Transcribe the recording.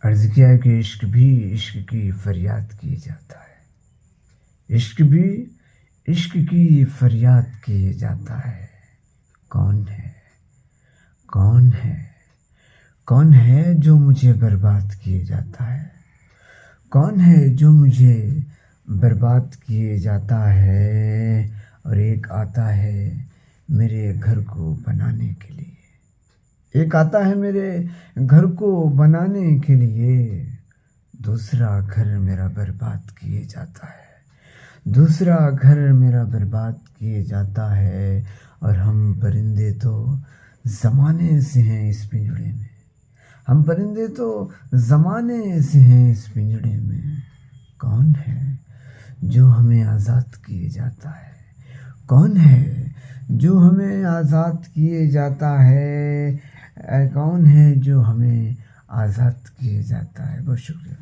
عرض کیا ہے کہ عشق بھی عشق کی فریاد کیے جاتا ہے، عشق بھی عشق کی فریاد کیے جاتا ہے۔ کون ہے کون ہے کون ہے جو مجھے برباد کیے جاتا ہے؟ کون ہے جو مجھے برباد کیے جاتا ہے؟ اور ایک آتا ہے میرے گھر کو بنانے کے لیے، ایک آتا ہے میرے گھر کو بنانے کے لیے، دوسرا گھر میرا برباد کیے جاتا ہے، دوسرا گھر میرا برباد کیے جاتا ہے۔ اور ہم پرندے تو زمانے سے ہیں اس پنجڑے میں، ہم پرندے تو زمانے سے ہیں اس پنجڑے میں۔ کون ہے جو ہمیں آزاد کیے جاتا ہے؟ کون ہے جو ہمیں آزاد کیے جاتا ہے؟ کون ہے جو ہمیں آزاد کیے جاتا ہے؟ بہت شکریہ۔